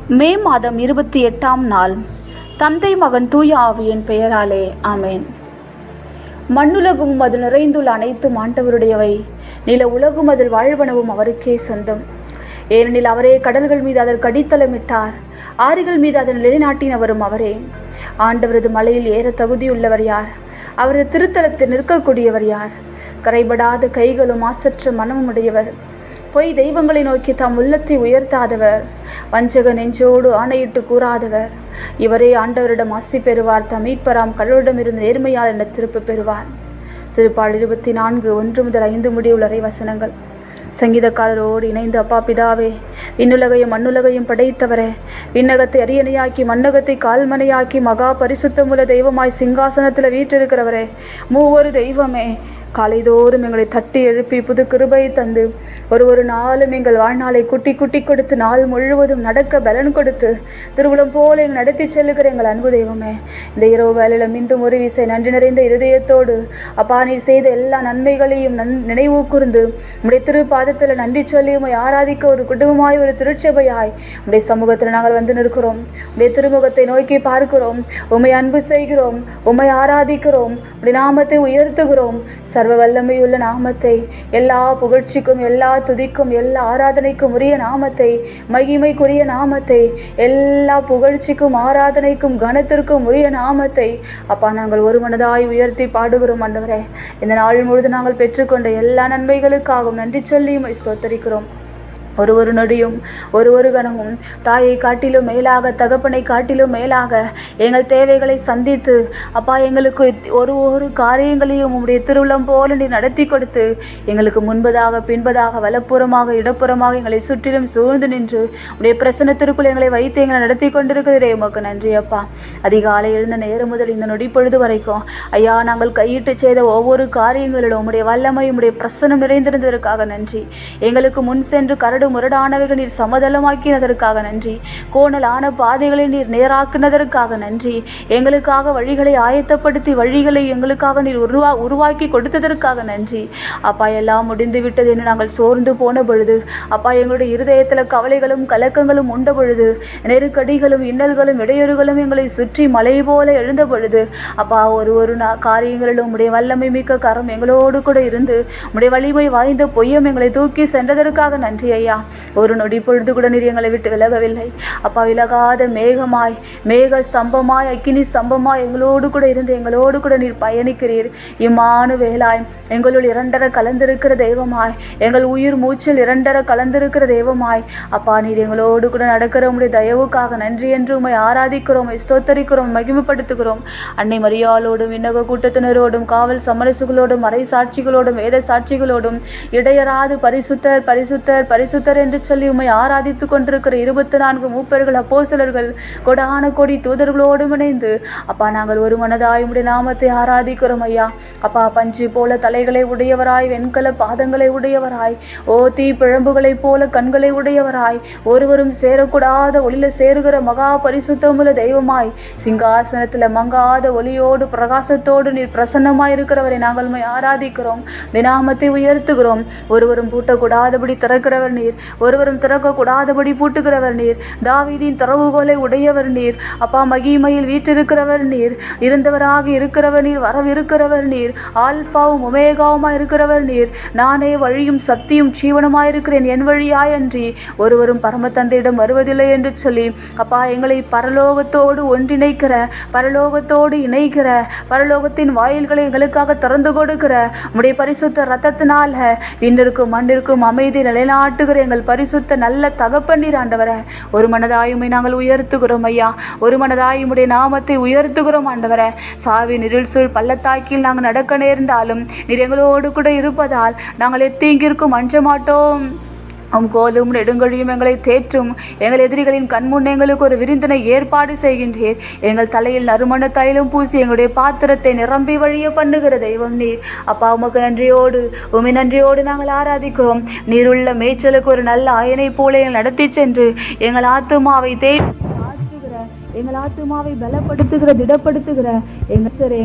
மே மாதம் 28ஆம் நாள். தந்தை மகன் தூய ஆவியின் பெயராலே ஆமேன். மண்ணுலகும் அது நிறைந்துள்ள அனைத்தும் ஆண்டவருடையவை. நில உலகும் அதில் வாழ்வனவும் அவருக்கே சொந்தம். ஏனெனில் அவரே கடல்கள் மீது அதற்கு அடித்தளமிட்டார், ஆறுகள் மீது அதன் நிலைநாட்டினவரும் அவரே. ஆண்டவரது மலையில் ஏற தகுதியுள்ளவர் யார்? அவரது திருத்தலத்தில் நிற்கக்கூடியவர் யார்? கரைபடாத கைகளும் மாசற்ற மனமும் உடையவர், பொய் தெய்வங்களை நோக்கி தாம் உள்ளத்தை உயர்த்தாதவர், வஞ்சக நெஞ்சோடு ஆணையிட்டு கூறாதவர். இவரே ஆண்டவரிடம் ஆசி பெறுவார், தம் மீட்பராம் கடவுளிடமிருந்து நேர்மையால் என திருப்பு பெறுவார். திருப்பால் 24 1 முதல் 5 முடிவுள்ள வசனங்கள். சங்கீதக்காரரோடு இணைந்து, அப்பா பிதாவே, விண்ணுலகையும் மண்ணுலகையும் படைத்தவரே, விண்ணகத்தை அரியணையாக்கி மண்ணகத்தை கால்மனையாக்கி மகா பரிசுத்தமுள்ள தெய்வமாய் சிங்காசனத்தில் வீற்றிருக்கிறவரே, மூவொரு தெய்வமே, காலைதோறும் எங்களை தட்டி எழுப்பி புது கிருபை தந்து ஒரு நாளும் எங்கள் வாழ்நாளை குட்டி குட்டி கொடுத்து நாள் முழுவதும் நடக்க பலன் கொடுத்து திருவுளம் போல எங்கள் நடத்தி செல்லுகிற எங்கள் அன்பு தெய்வமே, இந்த இரவு வேளையில் மீண்டும் ஒரு விசை நன்றி நிறைந்த இருதயத்தோடு அப்பா நீர் செய்த எல்லா நன்மைகளையும் நினைவு கூர்ந்து உடைய திருப்பாதத்தில் நன்றி சொல்லி உம்மை ஆராதிக்க ஒரு குடும்பமாய் ஒரு திருச்சபையாய் உடைய சமூகத்தில் நாங்கள் வந்து நிற்கிறோம். உடைய திருமுகத்தை நோக்கி பார்க்கிறோம், உம்மை அன்பு செய்கிறோம், உம்மை ஆராதிக்கிறோம், உடைய நாமத்தை உயர்த்துகிறோம். சர்வ வல்லமையுள்ள நாமத்தை, எல்லா புகழ்ச்சிக்கும் எல்லா துதிக்கும் எல்லா ஆராதனைக்கும் உரிய நாமத்தை, மகிமைக்குரிய நாமத்தை, எல்லா புகழ்ச்சிக்கும் ஆராதனைக்கும் கனத்திற்கும் உரிய நாமத்தை அப்பா நாங்கள் ஒரு மனதாய் உயர்த்தி பாடுகிறோம். ஆண்டவரே, இந்த நாள் முழுது நாங்கள் பெற்றுக்கொண்ட எல்லா நன்மைகளுக்காகவும் நன்றி சொல்லி ஸ்தோத்தரிக்கிறோம். ஒரு நொடியும் ஒரு கணமும் தாயை காட்டிலும் மேலாக, தகப்பனை காட்டிலும் மேலாக எங்கள் தேவைகளை சந்தித்து அப்பா எங்களுக்கு ஒரு காரியங்களையும் உம்முடைய திருவுளம் போல நீ நடத்தி கொடுத்து எங்களுக்கு முன்பதாக பின்பதாக வலப்புறமாக இடப்புறமாக எங்களை சுற்றிலும் சூழ்ந்து நின்று உடைய பிரசன்னத்திற்குள் எங்களை வைத்து எங்களை நடத்தி கொண்டிருக்கிறதே உமக்கு நன்றி அப்பா. அதிகாலை எழுந்த நேரம் முதல் இந்த நொடி பொழுது வரைக்கும் ஐயா நாங்கள் கையிட்டு செய்த ஒவ்வொரு காரியங்களிலும் உம்முடைய வல்லமை உம்முடைய பிரசன்னம் நிறைந்திருந்ததற்காக நன்றி. எங்களுக்கு முன் சென்று கரடு முரடானவைகள் நீர் சமதளமாக்கினதற்காக நன்றி. கோணலான பாதைகளை நீர் நேராக்கினதற்காக நன்றி. எங்களுக்காக வழிகளை ஆயத்தப்படுத்தி வழிகளை எங்களுக்காக நீர் உருவாக்கி கொடுத்ததற்காக நன்றி அப்பா. எல்லாம் முடிந்து விட்டது என்று நாங்கள் சோர்ந்து போன பொழுது அப்பா, எங்களுடைய இருதயத்தில் கவலைகளும் கலக்கங்களும் உண்ட பொழுது, நெருக்கடிகளும் இன்னல்களும் இடையூறுகளும் எங்களை சுற்றி மலை போல எழுந்த பொழுது அப்பா, ஒரு காரியங்களிலும் உடைய வல்லமை மிக்க கரம் எங்களோடு கூட இருந்து உடைய வலிமை வாய்ந்த பொய்யம் எங்களை தூக்கி சென்றதற்காக நன்றி ஐயா. ஒரு நொடி பொழுது கூட நீர் எங்களை விட்டு விலகவில்லை அப்பா. விலகாத மேகமாய், மேக ஸ்தம்பமாய், அக்கினி ஸ்தம்பமாய் எங்களோடு கூட இருந்து எங்களோடு கூட நீர் பயணிக்கிறீர். இம்மானுவேலாய், எங்களுள் இரண்டர கலந்திருக்கிற தெய்வமாய், எங்கள் உயிர் மூச்சில் இரண்டர கலந்திருக்கிற தெய்வமாய் அப்பா, நீர் எங்களோடு கூட நடக்கிற உம்முடைய தயவுக்காக நன்றி என்று உம்மை ஆராதிக்கிறோம், ஸ்தோத்தரிக்கிறோம், மகிமைப்படுத்துகிறோம். அன்னை மரியாளோடும் விண்ணக கூட்டத்தினரோடும் காவல் சமரசுகளோடும் மறை சாட்சிகளோடும் வேத சாட்சிகளோடும் இடையராது பரிசுத்தர் பரிசுத்தர் பரிசுத்தர் என்று சொல்லி உம்மை ஆராதித்து கொண்டிருக்கிற 24 மூப்பர்கள், அப்போஸ்தலர்கள், கொடான கொடி தூதர்களோடு இணைந்து அப்பா நாங்கள் ஒரு மனதாய் உம்முடைய நாமத்தை ஆராதிக்கிறோம் ஐயா. அப்பா, பஞ்சு போல தலைகளை உடையவராய், வெண்கல பாதங்களை உடையவராய், தீ பிழம்புகளைப் போல கண்களை உடையவராய், ஒருவரும் சேரக்கூடாத ஒளியில சேருகிற மகா பரிசுத்தமுள்ள தெய்வமாய், சிங்காசனத்தில் மங்காத ஒளியோடு பிரகாசத்தோடு நீர் பிரசன்னமாய் இருக்கிறவரை நாங்கள் உம்மை ஆராதிக்கிறோம், நாமத்தை உயர்த்துகிறோம். ஒருவரும் பூட்டக்கூடாதபடி திறக்கிறவர் நீர், ஒருவரும் திறக்கக்கூடாதபடி பூட்டுகிறவர் நீர், தாவீதின் திறவுகோலை உடையவர் நீர் அப்பா. மகிமையில் வீற்றிருக்கிறவர் நீர், இருந்தவராக இருக்கிறவர் நீர், வரவிருக்கிறவர் நீர், ஆல்பாவும் ஒமேகாவுமாய் இருக்கிறவர் நீர். நானே வழியும் சக்தியும் ஜீவனுமாய் இருக்கிறேன், என் வழியாய் அன்றி ஒருவரும் பரம தந்தையிடம் வருவதில்லை என்று சொல்லி அப்பா, எங்களை பரலோகத்தோடு ஒன்றிணைக்கிற, பரலோகத்தோடு இணைக்கிற, பரலோகத்தின் வாயில்களை எங்களுக்காக திறந்து கொடுக்கிற உம்முடைய பரிசுத்த இரத்தத்தினால விண்ணிற்கும் மண்ணிற்கும் அமைதி நிலைநாட்டுகிற எங்கள் பரிசுத்த நல்ல தகப்பன்னீர் ஆண்டவரே. ஒரு மனதாயுமை நாங்கள் உயர்த்துகிறோம் ஐயா, ஒரு மனதாயுமுடைய நாமத்தை உயர்த்துகிறோம் ஆண்டவரே. சாவின் இருள் சூழ் பள்ளத்தாக்கில் நாங்கள் நடக்க நேர்ந்தாலும் நீர் எங்களோடு கூட இருப்பதால் நாங்கள் எத்தீங்கிற்கும் அஞ்ச மாட்டோம். கோலும் நெடுங்கழியும் எங்களை தேற்றும், எங்கள் எதிரிகளின் கண்முன் எங்களுக்கு ஒரு விருந்தினை ஏற்பாடு செய்கின்றீர். எங்கள் தலையில் நறுமண தைலம் பூசி எங்களுடைய பாத்திரத்தை நிரம்பி வழிய பண்ணுகிற தெய்வம் நீர் அப்பா. உமக்கு நன்றியோடு நாங்கள் ஆராதிக்கிறோம். நீருள்ள மேய்ச்சலுக்கு ஒரு நல்ல ஆயனை போல எங்கள் நடத்தி சென்று எங்கள் ஆத்துமாவை எங்கள் ஆத்துமாவை பலப்படுத்துகிற, திடப்படுத்துகிற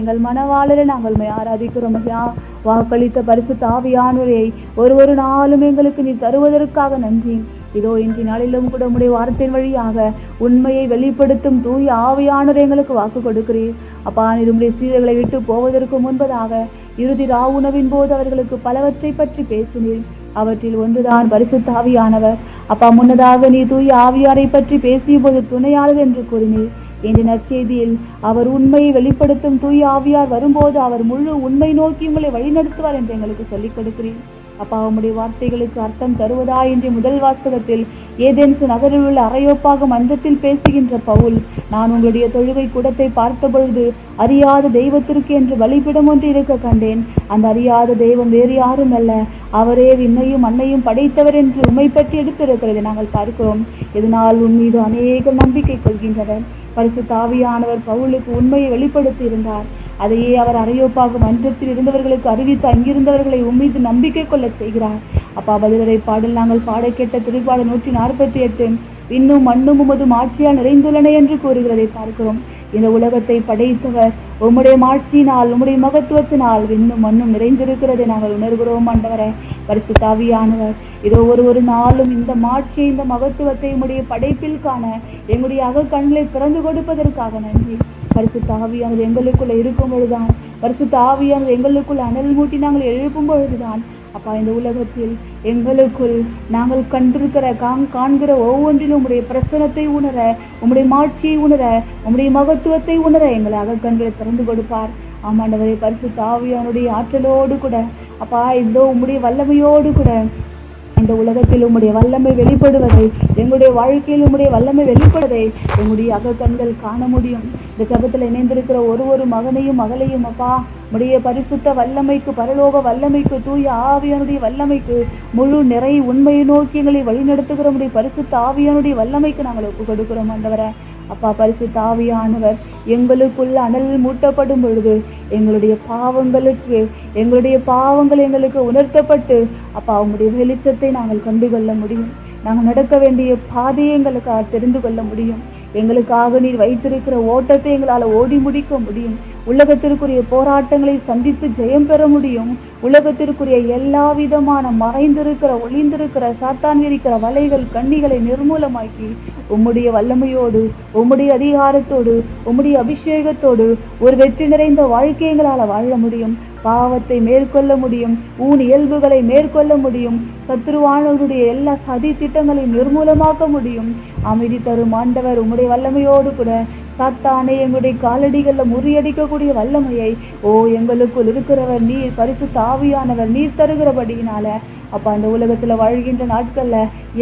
எங்கள் மனவாளரை நாங்கள் ஆராதிக்கிறோம் ஐயா. வாக்களித்த பரிசுத்த ஆவியானவரை ஒரு நாளும் எங்களுக்கு நீ தருவதற்காக நன்றி. இதோ இன்றைய நாளிலும் கூட உம்முடைய வார்த்தையின் வழியாக உண்மையை வெளிப்படுத்தும் தூய ஆவியானவர் எங்களுக்கு வாக்கு கொடுக்கிறீர். அப்பா, நீர் உம்முடைய சீடர்களை விட்டு போவதற்கு முன்பதாக இறுதி ராவுணவின் போது அவர்களுக்கு பலவற்றை பற்றி பேசினீர். அவற்றில் ஒன்றுதான் பரிசுத்த ஆவியானவர். அப்பா, முன்னதாக நீ தூய ஆவியாரை பற்றி பேசிய போது துணையாளர் என்று கூறினீர். இன்று நற்செய்தியில் அவர் உண்மையை வெளிப்படுத்தும் தூய ஆவியார் வரும்போது அவர் முழு உண்மை நோக்கி உங்களை வழிநடத்துவார் என்று எங்களுக்கு சொல்லிக் கொடுக்கிறீர். அப்பா, உம்முடைய வார்த்தைகளுக்கு அர்த்தம் தருவதா என்று முதல் வாசகத்தில் ஏதென்ஸ் நகரில் உள்ள அரையோப்பாக மன்றத்தில் பேசுகின்ற பவுல், நான் உங்களுடைய தொழுகை கூடத்தை பார்த்த பொழுது அறியாத தெய்வத்திற்கு என்று பலிபிடம் ஒன்று இருக்க கண்டேன். அந்த அறியாத தெய்வம் வேறு யாரும் அல்ல, அவரே விண்ணையும் மண்ணையும் படைத்தவர் என்று உண்மை பற்றி எடுத்திருக்கிறதை நாங்கள் பார்க்கிறோம். இதனால் உன் மீது அநேக நம்பிக்கை கொள்கின்றனர். பரிசுத்த ஆவியானவர் பவுலுக்கு உண்மையை வெளிப்படுத்தி இருந்தார். அதையே அவர் அரையோப்பாக மன்றத்தில் இருந்தவர்களுக்கு அறிவித்து அங்கிருந்தவர்களை உம்மீது நம்பிக்கை கொள்ள செய்கிறார். அப்பா, பதிலரை பாடல் நாங்கள் பாட கேட்ட திருப்பாடல் 148 இன்னும் மண்ணும் உமது மாட்சியால் நிறைந்துள்ளன என்று கூறுகிறதை பார்க்கிறோம். இந்த உலகத்தை படைத்தவர் உம்முடைய மாட்சியினால் உம்முடைய மகத்துவத்தினால் இன்னும் மண்ணும் நிறைந்திருக்கிறதை நாங்கள் உணர்கிறோம். ஆண்டவரே, பரிசுத்த ஆவியானவர் இதோ ஒரு நாளும் இந்த மாட்சியை இந்த மகத்துவத்தை உம்முடைய படைப்பில் காண எங்களுடைய அகக்கண்களை திறந்து கொடுப்பதற்காக நன்றி. பரிசுத்த ஆவியானவர் எங்களுக்குள்ள இருக்கும் பொழுதுதான், பரிசுத்த ஆவியானவர் எங்களுக்குள்ள அனல் மூட்டி நாங்கள் எழுப்பும் பொழுதுதான் அப்பா, இந்த உலகத்தில் எங்களுக்குள் நாங்கள் காண்கிற ஒவ்வொன்றிலும் உம்முடைய பிரசனத்தை உணர, உம்முடைய மாட்சியை உணர, உம்முடைய மகத்துவத்தை உணர எங்களை அகக்கண்களை திறந்து கொடுப்பார். ஆமாண்டவரே, பரிசுத்த ஆவியானுடைய ஆற்றலோடு கூட அப்பா, இதோ உம்முடைய வல்லமையோடு கூட இந்த உலகத்தில் உம்முடைய வல்லமை வெளிப்படுவதை, எங்களுடைய வாழ்க்கையில் உம்முடைய வல்லமை வெளிப்படுவதை எங்களுடைய அகக்கண்கள் காண முடியும். இந்த ஜபத்தில் இணைந்திருக்கிற ஒரு மகனையும் மகளையும் அப்பா, உம்முடைய பரிசுத்த வல்லமைக்கு, பரலோக வல்லமைக்கு, தூய ஆவியானுடைய வல்லமைக்கு, முழு நிறை உண்மையை நோக்கி எங்களை வழிநடத்துகிற உம்முடைய பரிசுத்த ஆவியானுடைய வல்லமைக்கு நாங்கள் ஒப்பு கொடுக்கிறோம். ஆண்டவரே, அப்பா, பரிசுத்த ஆவியானவர் எங்களுக்குள்ள அனல் மூட்டப்படும் பொழுது எங்களுடைய பாவங்கள் எங்களுக்கு உணர்த்தப்பட்டு அப்பா, உம்முடைய வெளிச்சத்தை நாங்கள் கண்டுகொள்ள முடியும். நாங்கள் நடக்க வேண்டிய பாதையை எங்களுக்கு தெரிந்து கொள்ள முடியும். எங்களுக்காக நீர் வைத்திருக்கிற ஓட்டத்தை எங்களால் ஓடி முடிக்க முடியும். உலகத்திற்குரிய போராட்டங்களை சந்தித்து ஜெயம் பெற முடியும். உலகத்திற்குரிய எல்லா விதமான மறைந்திருக்கிற ஒளிந்திருக்கிற சாத்தான் இருக்கிற வலைகள் கண்ணிகளை நிர்மூலமாக்கி உம்முடைய வல்லமையோடு, உம்முடைய அதிகாரத்தோடு, உம்முடைய அபிஷேகத்தோடு ஒரு வெற்றி நிறைந்த வாழ்க்கை எங்களால் வாழ முடியும். பாவத்தை மேற்கொள்ள முடியும். ஊன் இயல்புகளை மேற்கொள்ள முடியும். சத்துருவானவருடைய எல்லா சதி திட்டங்களையும் நிர்மூலமாக்க முடியும். அமைதி தரும் ஆண்டவர் உம்முடைய வல்லமையோடு கூட சாத்தானே எங்களுடைய காலடிகளில் முறியடிக்கக்கூடிய வல்லமையை எங்களுக்குள் இருக்கிறவர் நீர், பரிசுத்த ஆவியானவர் நீர் தருகிறபடியினால அப்பா, அந்த உலகத்துல வாழ்கின்ற நாட்கள்ல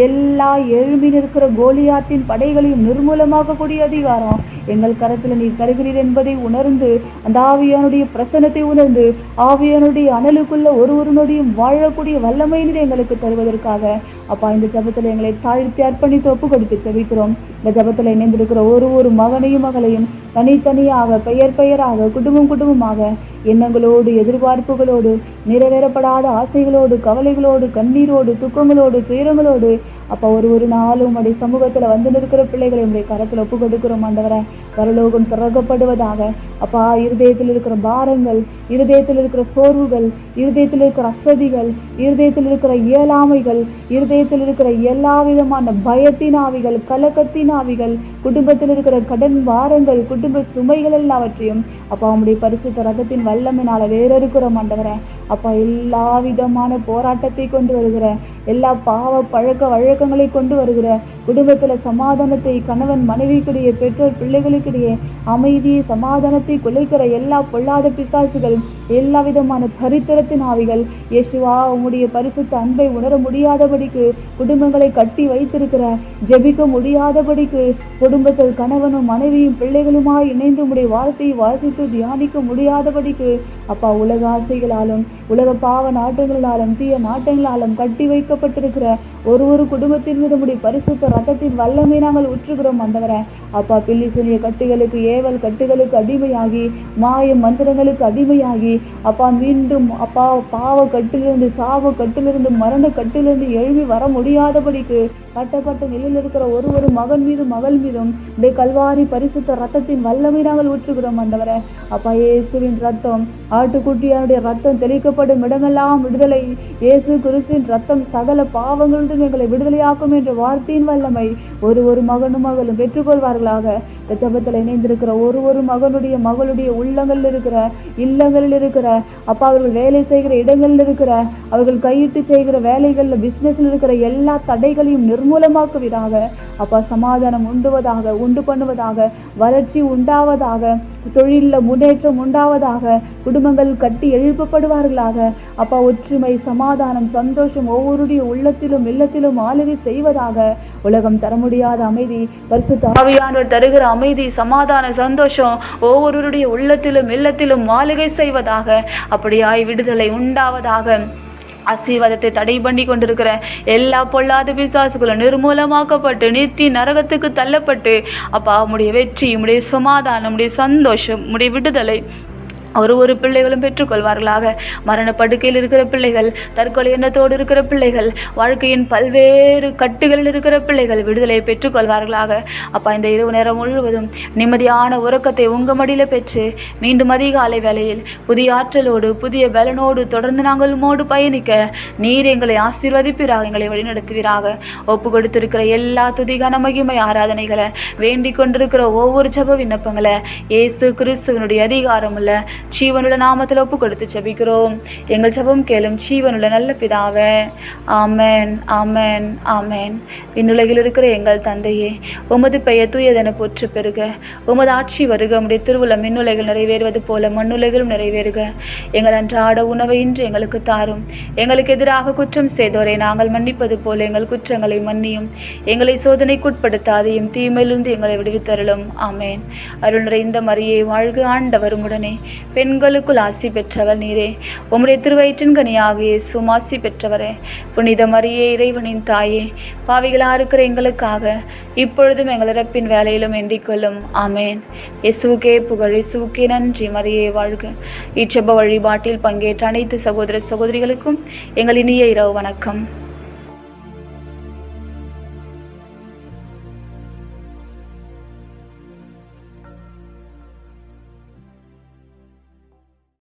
எல்லா எழும்பி நிற்கிற கோலியாத்தின் படைகளையும் நிர்மூலமாக்கக்கூடிய அதிகாரம் எங்கள் கரத்துல நீர் தருகிறீர் என்பதை உணர்ந்து, அந்த ஆவியானுடைய பிரசன்னத்தை உணர்ந்து, ஆவியானுடைய அனலுக்குள்ள ஒருவருடைய வாழக்கூடிய வல்லமை நீர் எங்களுக்கு தருவதற்காக அப்பா, இந்த ஜபத்துல எங்களை தாழ்த்தி அர்ப்பணித்து ஒப்பு கொடுத்து செபிக்கிறோம். இந்த ஜபத்துல இணைந்திருக்கிற ஒரு மகனையும் மகளையும் தனித்தனியாக, பெயராக, குடும்பமாக, எண்ணங்களோடு, எதிர்பார்ப்புகளோடு, நிறைவேறப்படாத ஆசைகளோடு, கவலைகளோடு, கண்ணீரோடு, துக்கங்களோடு, துயரங்களோடு அப்பா, ஒரு நாளும் உடைய சமூகத்துல வந்து நிற்கிற பிள்ளைகளை உடைய கரத்துல ஒப்பு கொடுக்கிறோம். ஆண்டவரே, பரலோகம் திறக்கப்படுவதாக அப்பா. இருதயத்தில் இருக்கிற பாரங்கள், இருதயத்தில் இருக்கிற சோர்வுகள், இருதயத்தில் இருக்கிற அசதிகள், இருதயத்தில் இருக்கிற இயலாமைகள், இருதயத்தில் இருக்கிற எல்லா விதமான பயத்தின் ஆவிகள், கலக்கத்தின் ஆவிகள், குடும்பத்தில் இருக்கிற கடன் பாரங்கள், குடும்ப சுமைகள் எல்லாவற்றையும் அப்பா உம்முடைய பரிசுத்த ரத்தத்தின் வல்லமையினால வேறறுக்கிறோம். ஆண்டவரே அப்பா, எல்லா விதமான போராட்டத்தை கொண்டு வருகிற, எல்லா பாவ பழக்க வழக்கங்களை கொண்டு வருகிற, குடும்பத்துல சமாதானத்தை, கணவன் மனைவிக்கிடையே, பெற்றோர் பிள்ளைகளுக்கிடையே அமைதியை, சமாதானத்தை குலைக்கிற எல்லா பொல்லாத பிசாசுகள், எல்லா விதமான தரித்திரத்தின் ஆவிகள், இயேசுவா உம்முடைய பரிசுத்த அன்பை உணர முடியாதபடிக்கு குடும்பங்களை கட்டி வைத்திருக்கிற, ஜெபிக்க முடியாதபடிக்கு குடும்பத்தில் கணவனும் மனைவியும் பிள்ளைகளுமாய் இணைந்து உம்முடைய வார்த்தையை வாசித்து தியானிக்க முடியாதபடிக்கு அப்பா, உலக ஆசைகளாலும் உலக பாவ நாட்டங்களாலும் தீய நாட்டங்களாலும் கட்டி வைக்கப்பட்டிருக்கிற ஒரு குடும்பத்தின் மீது உம்முடைய பரிசுத்த ரத்தத்தின் வல்லமை நாங்கள் உற்றுகிறோம். ஆண்டவரே அப்பா, பில்லி சொல்லிய கட்டுகளுக்கு, ஏவல் கட்டுகளுக்கு அடிமையாகி, மாய மந்திரங்களுக்கு அடிமையாகி அப்பா, மீண்டும் அப்பா பாவ கட்டிலிருந்து, சாவ கட்டிலிருந்து, மரண கட்டிலிருந்து எழுப்பி வர முடியாதபடிக்கு கட்டப்பட்ட நிலையில் இருக்கிற ஒரு மகன் மீதும் மகள் மீதும் இந்த கல்வாரி பரிசுத்த ரத்தத்தின் வல்லமை நாங்கள் ஊற்றுகிறோம் ஆண்டவரே. அப்பா, இயேசுவின் ரத்தம், ஆட்டுக்குட்டியாருடைய ரத்தம் தெளிக்கப்படும் இடமெல்லாம் விடுதலை. இயேசு கிறிஸ்துவின் ரத்தம் சகல பாவங்களிலும் எங்களை விடுதலையாக்கும் என்ற வார்த்தையின் வல்லமை ஒரு மகனும் மகளும் பெற்றுக்கொள்வார்களாக. இந்த ஜபத்தில் இணைந்திருக்கிற ஒரு மகனுடைய மகளுடைய உள்ளங்களில் இருக்கிற, இல்லங்களில் இருக்கிற, அப்பா அவர்கள் வேலை செய்கிற இடங்களில் இருக்கிற, அவர்கள் கையிட்டு செய்கிற வேலைகளில், பிசினஸ்ல இருக்கிற எல்லா தடைகளையும் நிர்மூலமாக்குவதாக. அப்பா, சமாதானம் உண்டு பண்ணுவதாக, வளர்ச்சி உண்டாவதாக, தொழிலில் முன்னேற்றம் உண்டாவதாக, குடும்பங்கள் கட்டி எழுப்பப்படுவார்களாக. அப்பா, ஒற்றுமை, சமாதானம், சந்தோஷம் ஒவ்வொருடைய உள்ளத்திலும் இல்லத்திலும் ஆளுகை செய்வதாக. உலகம் தர முடியாத அமைதி, பரிசுத்த ஆவியானவர் தருகிற அமைதி, சமாதான, சந்தோஷம் ஒவ்வொருடைய உள்ளத்திலும் இல்லத்திலும் ஆளுகை செய்வதாக. அப்படியாய் விடுதலை உண்டாவதாக. ஆசீர்வாதத்தை தடை பண்ணி கொண்டிருக்கிற எல்லா பொல்லாத பிசாசுகளும் நிர்மூலமாக்கப்பட்டு நித்திய நரகத்துக்கு தள்ளப்பட்டு, அப்பா உம்முடைய வெற்றி, உம்முடைய சமாதானம், உம்முடைய சந்தோஷம், உம்முடைய விடுதலை ஒரு பிள்ளைகளும் பெற்றுக்கொள்வார்களாக. மரண படுக்கையில் இருக்கிற பிள்ளைகள், தற்கொலை எண்ணத்தோடு இருக்கிற பிள்ளைகள், வாழ்க்கையின் பல்வேறு கட்டுகளில் இருக்கிற பிள்ளைகள் விடுதலையை பெற்றுக்கொள்வார்களாக. அப்பா, இந்த இரவு நேரம் முழுவதும் நிம்மதியான உறக்கத்தை உங்கள் மடியில் பெற்று மீண்டும் அதிகாலை வேளையில் புதிய ஆற்றலோடு புதிய பலனோடு தொடர்ந்து நாங்கள் உம்மோடு பயணிக்க நீர் எங்களை ஆசீர்வதிப்பீராக, எங்களை வழிநடத்துவீராக. ஒப்பு கொடுத்திருக்கிற எல்லா துதிகான மகிமை ஆராதனைகளை, வேண்டிக் கொண்டிருக்கிற ஒவ்வொரு ஜெப விண்ணப்பங்களை இயேசு கிறிஸ்துவனுடைய அதிகாரமுள்ள ஜீவனுள்ள நாமத்தில் ஒப்பு கொடுத்து ஜெபிக்கிறோம். எங்கள் ஜெபம் கேளும் ஜீவனுள்ள நல்ல பிதாவே. ஆமென், ஆமென், ஆமென். விண்ணுலகில் இருக்கிற எங்கள் தந்தையே, உமது பெயர் தூயதென போற்று பெறுக. உமது ஆட்சி வருக. உம்முடைய திருவுளம் விண்ணுலகில் நிறைவேறுவது போல மண்ணுலகிலும் நிறைவேறுக. எங்கள் அன்றாட உணவை இன்று எங்களுக்கு தாரும். எங்களுக்கு எதிராக குற்றம் செய்தோரை நாங்கள் மன்னிப்பது போல எங்கள் குற்றங்களை மன்னியும். எங்களை சோதனைக்குட்படுத்தாதையும் தீமையிலிருந்து எங்களை விடுவித்தருளும். ஆமென். அருள் நிறைந்த மரியே வாழ்க, ஆண்டவர் உம்முடனே, பெண்களுக்குள் ஆசி பெற்றவர் நீரே. உம்முடைய திருவயிற்றின் கனியாகிய இயேசுவும் ஆசி பெற்றவரே. புனித மரியே, இறைவனின் தாயே, பாவிகளா இருக்கிற எங்களுக்காக இப்பொழுதும் எங்கள் இறப்பின் வேலையிலும் எண்ணிக்கொள்ளும். ஆமேன். இயேசுவுக்கே புகழ், இயேசுவுக்கே நன்றி. மரியே வாழ்க. இச்செப வழிபாட்டில் பங்கேற்ற அனைத்து சகோதர சகோதரிகளுக்கும் எங்கள் இனிய இரவு வணக்கம்.